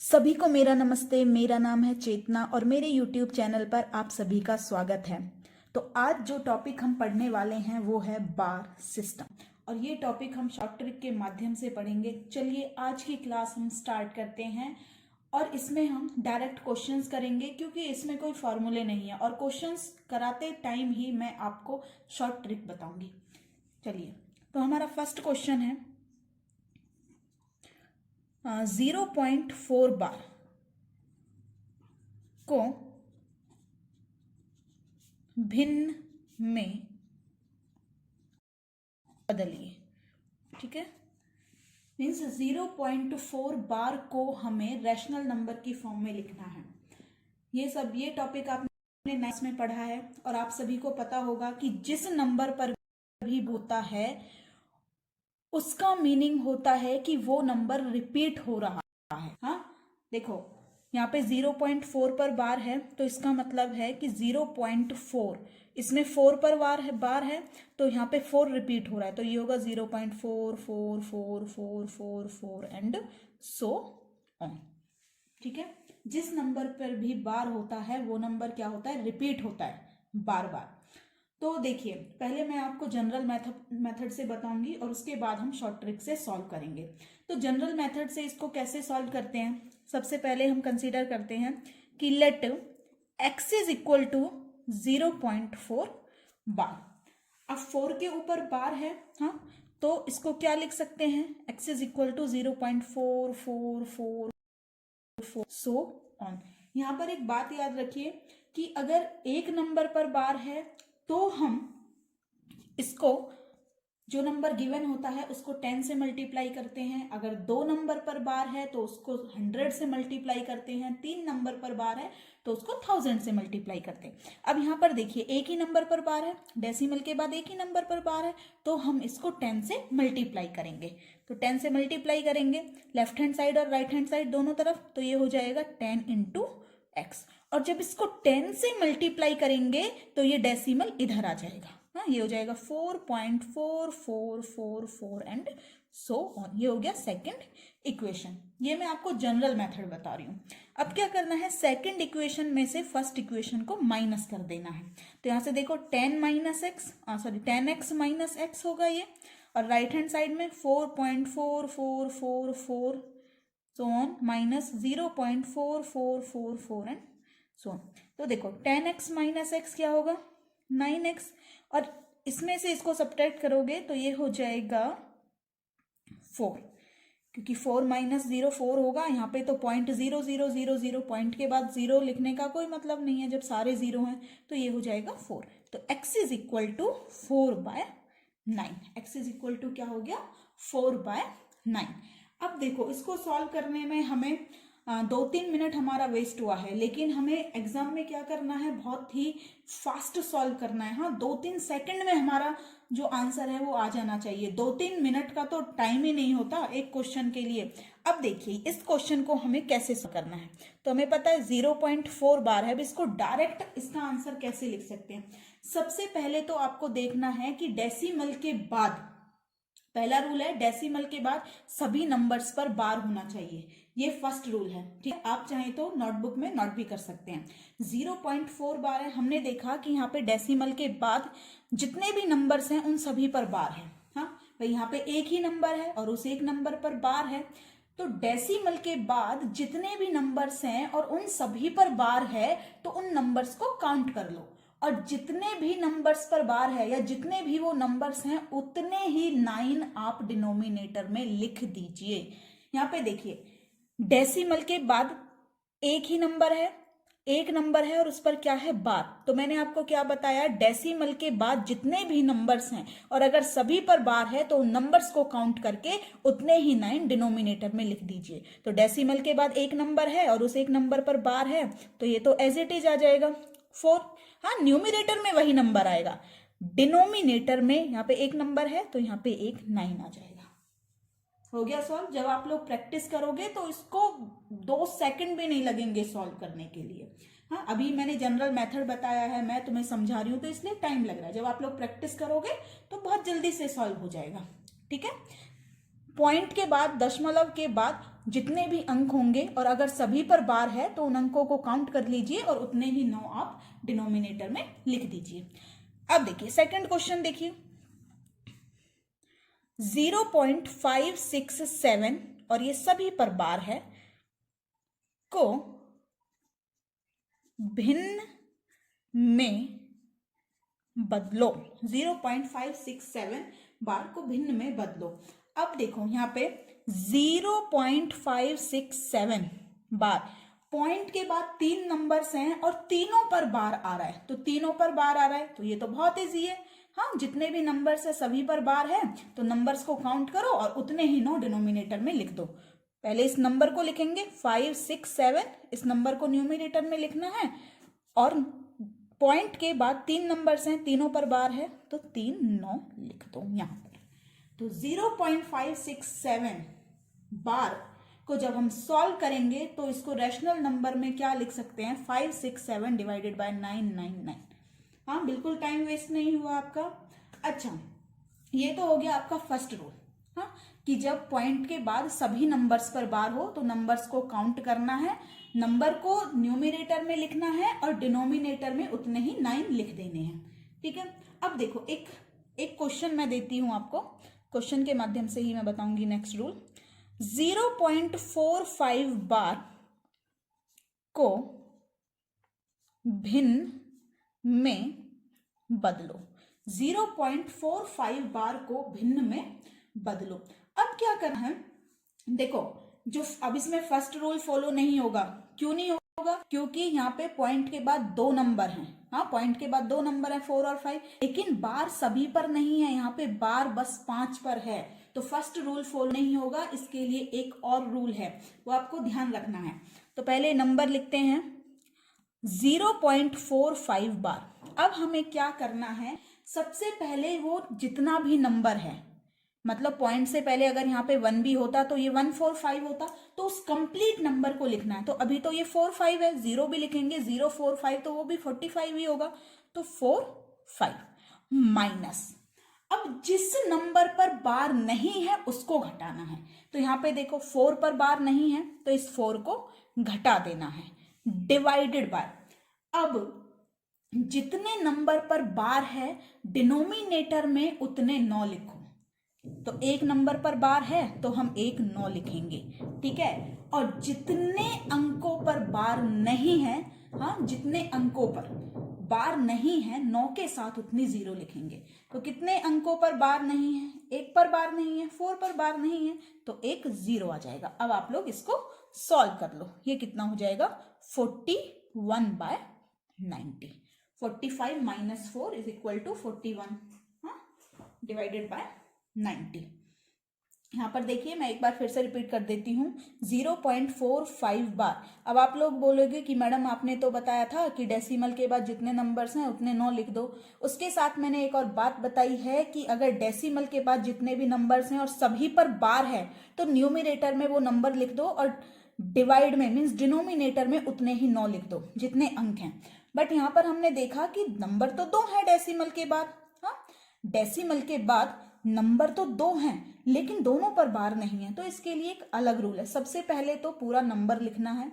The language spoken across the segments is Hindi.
सभी को मेरा नमस्ते। मेरा नाम है चेतना और मेरे YouTube चैनल पर आप सभी का स्वागत है। तो आज जो टॉपिक हम पढ़ने वाले हैं वो है बार सिस्टम और ये टॉपिक हम शॉर्ट ट्रिक के माध्यम से पढ़ेंगे। चलिए आज की क्लास हम स्टार्ट करते हैं और इसमें हम डायरेक्ट क्वेश्चंस करेंगे क्योंकि इसमें कोई फॉर्मूले नहीं है और क्वेश्चंस कराते टाइम ही मैं आपको शॉर्ट ट्रिक बताऊंगी। चलिए, तो हमारा फर्स्ट क्वेश्चन है 0.4 बार को भिन्न में बदलिए। ठीक है, मीन्स 0.4 बार को हमें रैशनल नंबर की फॉर्म में लिखना है। ये टॉपिक आपने नाइन्थ में पढ़ा है और आप सभी को पता होगा कि जिस नंबर पर भी होता है उसका मीनिंग होता है कि वो नंबर रिपीट हो रहा है। हाँ, देखो यहाँ पे 0.4 पर बार है तो इसका मतलब है कि 0.4 इसमें 4 पर बार है तो यहाँ पे 4 रिपीट हो रहा है तो ये होगा 0.444444 एंड सो ऑन। ठीक है, जिस नंबर पर भी बार होता है वो नंबर क्या होता है, रिपीट होता है बार बार। तो देखिए, पहले मैं आपको जनरल मेथड से बताऊंगी और उसके बाद हम शॉर्ट ट्रिक से सॉल्व करेंगे। तो जनरल मेथड से इसको कैसे सॉल्व करते हैं, सबसे पहले हम कंसीडर करते हैं कि let x is equal to 0.4 bar. अब 4 के ऊपर बार है, हाँ, तो इसको क्या लिख सकते हैं, x is equal to 0.444 so on. यहां पर एक बात याद रखिए कि अगर एक नंबर पर बार है तो हम इसको जो नंबर गिवन होता है उसको 10 से मल्टीप्लाई करते हैं। अगर 2 नंबर पर बार है तो उसको 100 से मल्टीप्लाई करते हैं। 3 नंबर पर बार है तो उसको 1000 से मल्टीप्लाई करते हैं। अब यहाँ पर देखिए, एक ही नंबर पर बार है, डेसिमल के बाद एक ही नंबर पर बार है तो हम इसको 10 से मल्टीप्लाई करेंगे। तो 10 से मल्टीप्लाई करेंगे लेफ्ट हैंड साइड और राइट हैंड साइड दोनों तरफ, तो ये हो जाएगा 10 इंटू एक्स। और जब इसको 10 से मल्टीप्लाई करेंगे तो ये डेसिमल इधर आ जाएगा, हाँ, ये हो जाएगा 4.4444 एंड सो ऑन। ये हो गया सेकंड इक्वेशन। ये मैं आपको जनरल मेथड बता रही हूं। अब क्या करना है, सेकंड इक्वेशन में से फर्स्ट इक्वेशन को माइनस कर देना है। तो यहां से देखो 10x माइनस एक्स होगा ये, और राइट हैंड साइड में 4.4444 so on minus 0.4444 and so on. तो देखो 10x माइनस एक्स क्या होगा, 9x, और इसमें से इसको सब्ट्रैक्ट करोगे तो ये हो जाएगा 4, क्योंकि 4 माइनस 0 4 होगा। यहाँ पे तो 0.0000 पॉइंट के बाद 0 लिखने का कोई मतलब नहीं है जब सारे 0 हैं, तो ये हो जाएगा 4। तो x is equal to 4/9। x is equal to क्या हो गया, 4/9। अब देखो, इसको सॉल्व करने में हमें 2-3 मिनट हमारा वेस्ट हुआ है, लेकिन हमें एग्जाम में क्या करना है, बहुत ही फास्ट सॉल्व करना है। हाँ, 2-3 सेकंड में हमारा जो आंसर है वो आ जाना चाहिए। 2-3 मिनट का तो टाइम ही नहीं होता एक क्वेश्चन के लिए। अब देखिए, इस क्वेश्चन को हमें कैसे सॉल्व करना है। तो हमें पता है 0.4 बार है। अब इसको डायरेक्ट इसका आंसर कैसे लिख सकते हैं। सबसे पहले तो आपको देखना है कि डेसिमल के बाद, पहला रूल है डेसिमल के बाद सभी नंबर्स पर बार होना चाहिए, ये फर्स्ट रूल है। ठीक है, आप चाहें तो नोटबुक में नोट भी कर सकते हैं। 0.4 बार है, हमने देखा कि यहाँ पे डेसिमल के बाद जितने भी नंबर्स हैं उन सभी पर बार है। हाँ भाई, यहाँ पे एक ही नंबर है और उस एक नंबर पर बार है, तो डेसिमल के बाद जितने भी नंबर्स हैं और उन सभी पर बार है तो उन नंबर्स को काउंट कर लो, और जितने भी नंबर्स पर बार है या जितने भी वो नंबर्स हैं उतने ही 9 आप डिनोमिनेटर में लिख दीजिए। यहाँ पे देखिए, डेसिमल के बाद एक ही नंबर है, एक नंबर है और उस पर क्या है, बार। तो मैंने आपको क्या बताया, डेसिमल के बाद जितने भी नंबर्स हैं और अगर सभी पर बार है तो उन नंबर्स को काउंट करके उतने ही 9 डिनोमिनेटर में लिख दीजिए। तो डेसिमल के बाद एक नंबर है और उस एक नंबर पर बार है तो ये तो एज इट इज आ जाएगा 4। हाँ, न्यूमिनेटर में वही नंबर आएगा, डिनोमिनेटर में यहाँ पे एक नंबर है तो यहाँ पे एक 9 आ जाएगा। हो गया सॉल्व। जब आप लोग प्रैक्टिस करोगे तो इसको 2 सेकंड भी नहीं लगेंगे सॉल्व करने के लिए। हाँ, अभी मैंने जनरल मेथड बताया है, मैं तुम्हें समझा रही हूँ तो इसलिए टाइम लग रहा है। जब आप लोग प्रैक्टिस करोगे तो बहुत जल्दी से सॉल्व हो जाएगा। ठीक है, पॉइंट के बाद, दशमलव के बाद जितने भी अंक होंगे और अगर सभी पर बार है तो उन अंकों को काउंट कर लीजिए और उतने ही 9 आप डिनोमिनेटर में लिख दीजिए। अब देखिए सेकंड क्वेश्चन देखिए, 0.567 और ये सभी पर बार है को भिन्न में बदलो। 0.567 बार को भिन्न में बदलो। अब देखो यहां पे 0.567 बार, पॉइंट के बाद 3 नंबर्स हैं और तीनों पर बार आ रहा है, तो तीनों पर बार आ रहा है तो ये तो बहुत इजी है। हाँ, जितने भी नंबर्स है सभी पर बार है तो नंबर्स को काउंट करो और उतने ही 9 डिनोमिनेटर में लिख दो। पहले इस नंबर को लिखेंगे 567, इस नंबर को न्यूमिनेटर में लिखना है और पॉइंट के बाद 3 नंबर्स हैं, तीनों पर बार है तो 3 9 लिख दो यहां पर। तो 0.567 बार को जब हम सॉल्व करेंगे तो इसको रैशनल नंबर में क्या लिख सकते हैं, 567 डिवाइडेड बाय 999। हाँ, बिल्कुल टाइम वेस्ट नहीं हुआ आपका। अच्छा, ये तो हो गया आपका फर्स्ट रूल। हाँ, कि जब पॉइंट के बाद सभी नंबर्स पर बार हो तो नंबर्स को काउंट करना है, नंबर को न्यूमिनेटर में लिखना है और डिनोमिनेटर में उतने ही 9 लिख देने हैं। ठीक है, अब देखो एक क्वेश्चन मैं देती हूं आपको, क्वेश्चन के माध्यम से ही मैं बताऊंगी नेक्स्ट रूल। 0.45 बार को भिन्न में बदलो। 0.45 बार को भिन्न में बदलो। अब क्या करना है, देखो जो अब इसमें फर्स्ट रूल फॉलो नहीं होगा। क्यों नहीं होगा? क्योंकि यहाँ पे पॉइंट के बाद 2 नंबर हैं। हाँ, पॉइंट के बाद 2 नंबर हैं 4 और 5, लेकिन बार सभी पर नहीं है, यहाँ पे बार बस 5 पर है, तो फर्स्ट रूल फॉलो नहीं होगा। इसके लिए एक और रूल है, वो आपको ध्यान रखना है। तो पहले नंबर लिखते हैं 0.45 बार। अब हमें क्या करना है, सबसे पहले वो जितना भी नंबर है, मतलब पॉइंट से पहले अगर यहाँ पे 1 भी होता तो ये 145 होता, तो उस कंप्लीट नंबर को लिखना है। तो अभी तो ये 45 है, 0 भी लिखेंगे, 045 तो वो भी 45 ही होगा, तो 45 माइनस, अब जिस नंबर पर बार नहीं है उसको घटाना है। तो यहाँ पे देखो 4 पर बार नहीं है तो इस 4 को घटा देना है, डिवाइडेड बाय, अब जितने नंबर पर बार है डिनोमिनेटर में उतने 9 लिखो। तो एक नंबर पर बार है तो हम 1 9 लिखेंगे, ठीक है। और जितने अंकों पर बार नहीं है, हाँ, जितने अंकों पर बार नहीं है 9 के साथ उतनी 0 लिखेंगे। तो कितने अंकों पर बार नहीं है, 1 पर बार नहीं है, 4 पर बार नहीं है, तो एक 0 आ जाएगा। अब आप लोग इसको सॉल्व कर लो, ये कितना हो जाएगा 41/90। 45 माइनस 4 इज इक्वल टू 41, हाँ, डिवाइडेड बाय 90। यहां पर देखिए मैं एक बार फिर से रिपीट कर देती हूं, 0.45 बार। अब आप लोग बोलोगे कि मैडम आपने तो बताया था कि डेसिमल के बाद जितने नंबर्स हैं उतने 9 लिख दो। उसके साथ मैंने एक और बात बताई है कि अगर डेसिमल के बाद जितने भी नंबर्स हैं और सभी पर बार है तो न्यूमिनेटर में वो नंबर लिख दो और डिवाइड में मीन्स डिनोमिनेटर में उतने ही 9 लिख दो जितने अंक हैं। बट यहाँ पर हमने देखा कि नंबर तो 2 है डेसिमल के बाद, हाँ, डेसिमल के बाद नंबर तो 2 हैं लेकिन दोनों पर बार नहीं है, तो इसके लिए एक अलग रूल है। सबसे पहले तो पूरा नंबर लिखना है,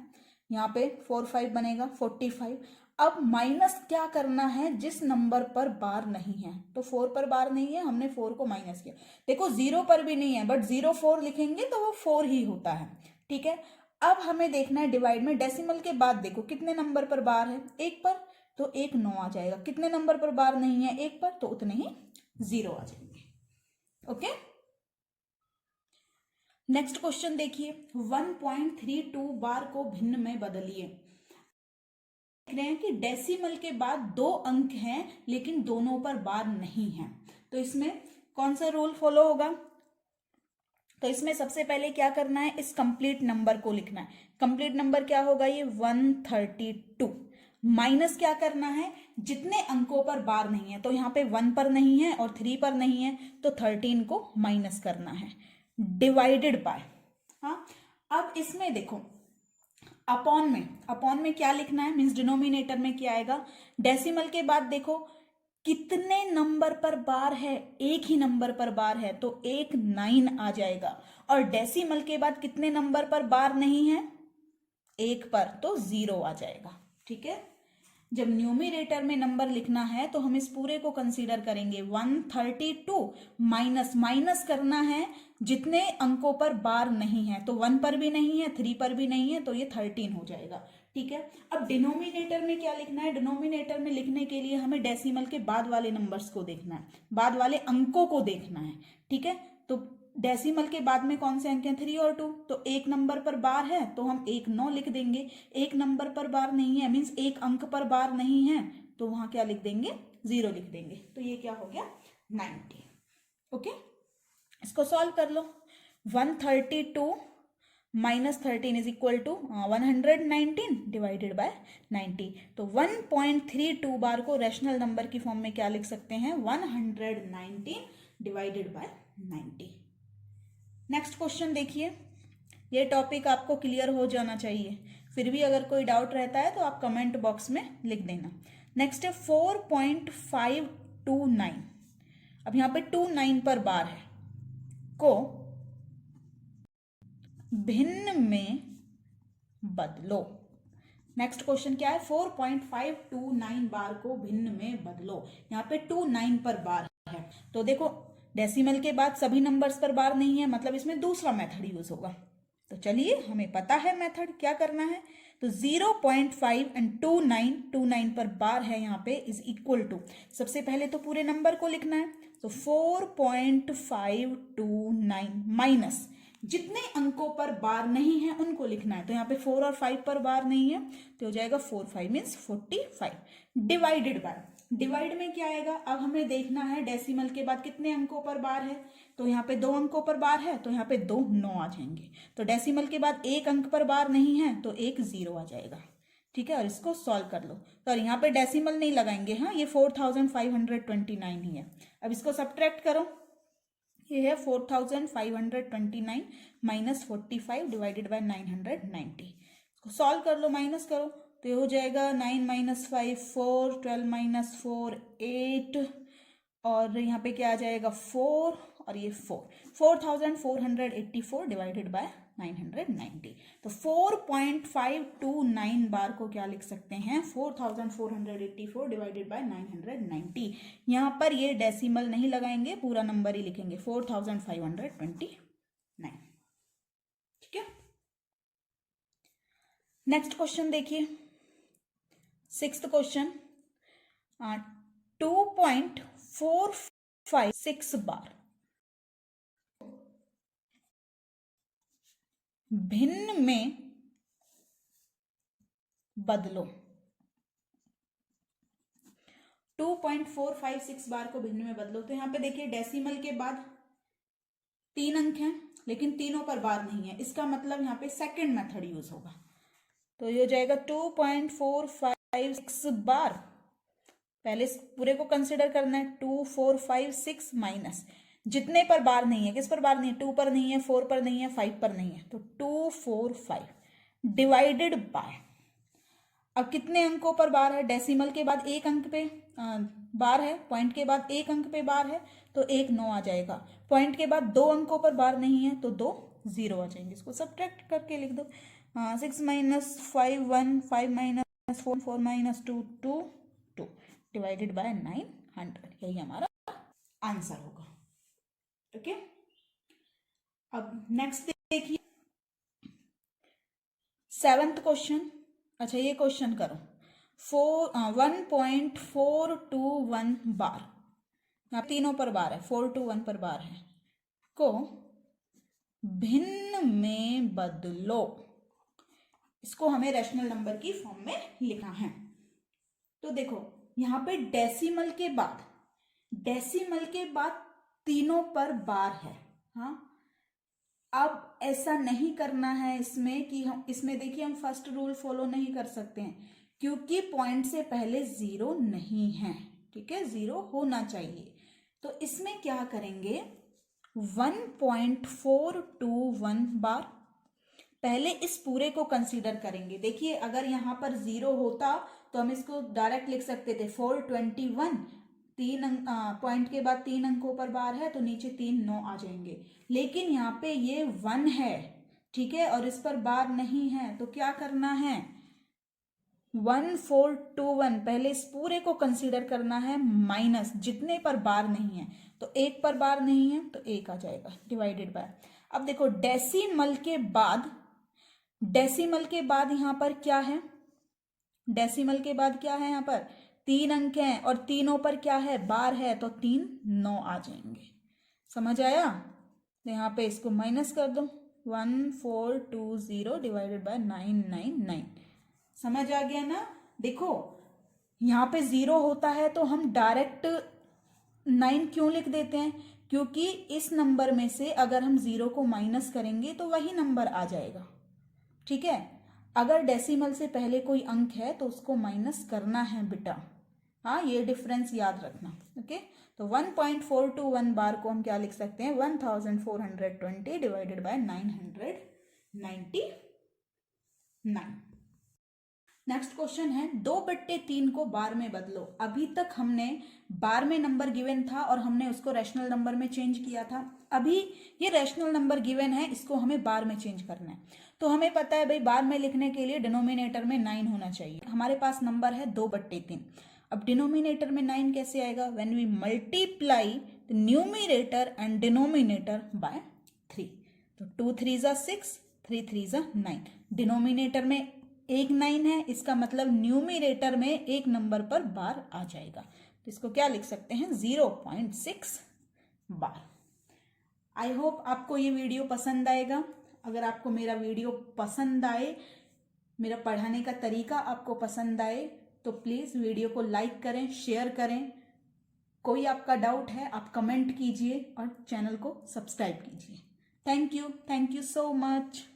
यहाँ पे 45 बनेगा 45। अब माइनस क्या करना है, जिस नंबर पर बार नहीं है, तो 4 पर बार नहीं है, हमने 4 को माइनस किया। देखो 0 पर भी नहीं है बट 04 लिखेंगे तो वो 4 ही होता है, ठीक है। अब हमें देखना है डिवाइड में, डेसिमल के बाद देखो कितने नंबर पर बार है, 1 पर, तो 1 9 आ जाएगा। कितने नंबर पर बार नहीं है, 1 पर, तो उतने ही 0 आ जाएंगे। ओके, नेक्स्ट क्वेश्चन देखिए, 1.32 बार को भिन्न में बदलिए। देख रहे हैं कि डेसिमल के बाद 2 अंक हैं लेकिन दोनों पर बार नहीं है, तो इसमें कौन सा रूल फॉलो होगा? तो इसमें सबसे पहले क्या करना है, इस कंप्लीट नंबर को लिखना है। कंप्लीट नंबर क्या होगा, ये 132 माइनस क्या करना है, जितने अंकों पर बार नहीं है, तो यहाँ पे 1 पर नहीं है और 3 पर नहीं है तो 13 को माइनस करना है, डिवाइडेड बाय, हाँ। अब इसमें देखो अपॉन में क्या लिखना है, मीन्स डिनोमिनेटर में क्या आएगा, डेसिमल के बाद देखो कितने नंबर पर बार है, एक ही नंबर पर बार है तो एक 9 आ जाएगा। और डेसिमल के बाद कितने नंबर पर बार नहीं है, एक पर, तो 0 आ जाएगा। ठीक है, जब न्यूमरेटर में नंबर लिखना है तो हम इस पूरे को कंसीडर करेंगे। 132 माइनस माइनस करना है जितने अंकों पर बार नहीं है, तो 1 पर भी नहीं है, 3 पर भी नहीं है, तो ये 13 हो जाएगा। ठीक है, अब डिनोमिनेटर में क्या लिखना है, डिनोमिनेटर में लिखने के लिए हमें डेसिमल के बाद वाले नंबर्स को देखना है, बाद वाले अंकों को देखना है। ठीक है, तो डेसिमल के बाद में कौन से अंक हैं, 3 और 2, तो एक नंबर पर बार है तो हम 1 9 लिख देंगे। एक नंबर पर बार नहीं है मीन्स एक अंक पर बार नहीं है, तो वहां क्या लिख देंगे, 0 लिख देंगे। तो ये क्या हो गया, 90। ओके, इसको सॉल्व कर लो। 132 minus 13 is equal to 119 divided by 90। तो 1.32 बार को रैशनल नंबर की फॉर्म में क्या लिख सकते हैं, 119 डिवाइडेड बाय 90। नेक्स्ट क्वेश्चन देखिए, ये टॉपिक आपको क्लियर हो जाना चाहिए, फिर भी अगर कोई डाउट रहता है तो आप कमेंट बॉक्स में लिख देना। नेक्स्ट है 4.529। अब यहाँ पे 29 पर बार है, को भिन्न में बदलो। नेक्स्ट क्वेश्चन क्या है, 4.529 बार को भिन्न में बदलो। यहाँ पे 29 पर बार है, तो देखो डेसिमल के बाद सभी नंबर्स पर बार नहीं है, मतलब इसमें दूसरा मेथड यूज होगा। तो चलिए, हमें पता है मेथड, क्या करना है, तो 0.5 एंड 29 पर बार है यहाँ पे, इज इक्वल टू, सबसे पहले तो पूरे नंबर को लिखना है, तो 4.529 माइनस जितने अंकों पर बार नहीं है उनको लिखना है, तो यहाँ पे 4 और 5 पर बार नहीं है, तो हो जाएगा 4 5 मीन्स 45 डिवाइडेड बाय, डिवाइड में क्या आएगा, अब हमें देखना है डेसिमल के बाद कितने अंकों पर बार है, तो यहाँ पे 2 अंकों पर बार है, तो यहाँ पे 2 9 आ जाएंगे। तो डेसिमल के बाद एक अंक पर बार नहीं है तो एक 0 आ जाएगा। ठीक है, और इसको सॉल्व कर लो। तो यहाँ पे डेसिमल नहीं लगाएंगे, हाँ, ये 4529 ही है। अब इसको सब्ट्रैक्ट करो, ये है 4529 माइनस 45 डिवाइडेड बाय 990। इसको सॉल्व कर लो, माइनस करो, तो ये हो जाएगा 9 माइनस 5 4, 12 माइनस 4 8, और यहाँ पे क्या आ जाएगा 4, और ये 4484 डिवाइडेड बाय 990। तो 4.529 बार को क्या लिख सकते हैं, 4484 डिवाइडेड बाय 990। यहाँ पर ये डेसिमल नहीं लगाएंगे, पूरा नंबर ही लिखेंगे, 4529। ठीक है, नेक्स्ट क्वेश्चन देखिए, 6th क्वेश्चन, 2.456 बार भिन्न में बदलो। 2.456 बार को भिन्न में बदलो, तो यहाँ पे देखिए डेसिमल के बाद 3 अंक हैं लेकिन तीनों पर बार नहीं है, इसका मतलब यहाँ पे सेकंड मेथड यूज होगा। तो ये हो जाएगा 2.456 बार, पहले पूरे को कंसिडर करना है, 2456 माइनस जितने पर बार नहीं है, किस पर बार नहीं है, 2 पर नहीं है, 4 पर नहीं है, 5 पर नहीं है, तो 245 डिवाइडेड बाय, अब कितने अंकों पर बार है, डेसिमल के बाद एक अंक पे बार है, पॉइंट के बाद एक अंक पे बार है, तो एक 9 आ जाएगा। पॉइंट के बाद 2 अंकों पर बार नहीं है तो 2 0 आ जाएंगे। इसको सब्ट्रैक्ट करके लिख दो, 6 minus 5 1, 5 minus 4 4 minus 2 2 2 divided by 900, यही हमारा आंसर होगा। ओके, अब नेक्स्ट देखिए 7th क्वेश्चन। अच्छा, ये क्वेश्चन करो, 1.421 बार, यहाँ तीनों पर बार है, 421 पर बार है, को भिन्न में बदलो। इसको हमें रैशनल नंबर की फॉर्म में लिखना है। तो देखो यहाँ पे डेसिमल के बाद तीनों पर बार है, हाँ। अब ऐसा नहीं करना है इसमें कि हम इसमें देखिए हम फर्स्ट रूल फॉलो नहीं कर सकते हैं क्योंकि पॉइंट से पहले 0 नहीं है। ठीक है, 0 होना चाहिए। तो इसमें क्या करेंगे, 1.421 बार, पहले इस पूरे को कंसीडर करेंगे। देखिए अगर यहाँ पर 0 होता तो हम इसको डायरेक्ट लिख सकते थे 421 3 अंक पॉइंट के बाद 3 अंकों पर बार है तो नीचे 3 9 आ जाएंगे। लेकिन यहाँ पे ये 1 है, ठीक है, और इस पर बार नहीं है, तो क्या करना है, 1 4 2 1 पहले इस पूरे को कंसीडर करना है माइनस जितने पर बार नहीं है। तो 1 पर बार नहीं है तो 1 आ जाएगा डिवाइडेड बाय। अब देखो डेसिमल के बाद यहाँ पर क्या है, डेसिमल के बाद क्या है, यहाँ पर 3 अंक हैं और तीनों पर क्या है, बार है, तो 3 9 आ जाएंगे। समझ आया? तो यहाँ पे इसको माइनस कर दो, 1420 डिवाइडेड बाय 999। समझ आ गया ना? देखो यहाँ पे 0 होता है तो हम डायरेक्ट 9 क्यों लिख देते हैं, क्योंकि इस नंबर में से अगर हम 0 को माइनस करेंगे तो वही नंबर आ जाएगा, ठीक है। अगर डेसिमल से पहले कोई अंक है तो उसको माइनस करना है बेटा, हाँ, ये डिफरेंस याद रखना, ओके। तो 1.421 बार को हम क्या लिख सकते हैं, 1420 डिवाइडेड बाय 999। नेक्स्ट क्वेश्चन है 2/3 को बार में बदलो। अभी तक हमने बार में नंबर गिवन था और हमने उसको रैशनल नंबर में चेंज किया था। अभी ये रैशनल नंबर गिवन है, इसको हमें बार में चेंज करना है। तो हमें पता है भाई बार में लिखने के लिए डिनोमिनेटर में 9 होना चाहिए। हमारे पास नंबर है 2/3। अब डिनोमिनेटर में 9 कैसे आएगा, when we multiply the numerator and denominator by 3। तो 2 3 ज़ा 6, 3 3 ज़ा 9। डिनोमिनेटर में एक 9 है, इसका मतलब न्यूमिनेटर में एक नंबर पर बार आ जाएगा। तो इसको क्या लिख सकते हैं, 0.6 बार। आई होप आपको ये वीडियो पसंद आएगा। अगर आपको मेरा वीडियो पसंद आए, मेरा पढ़ाने का तरीका आपको पसंद आए, तो प्लीज़ वीडियो को लाइक करें, शेयर करें। कोई आपका डाउट है आप कमेंट कीजिए और चैनल को सब्सक्राइब कीजिए। Thank you so much.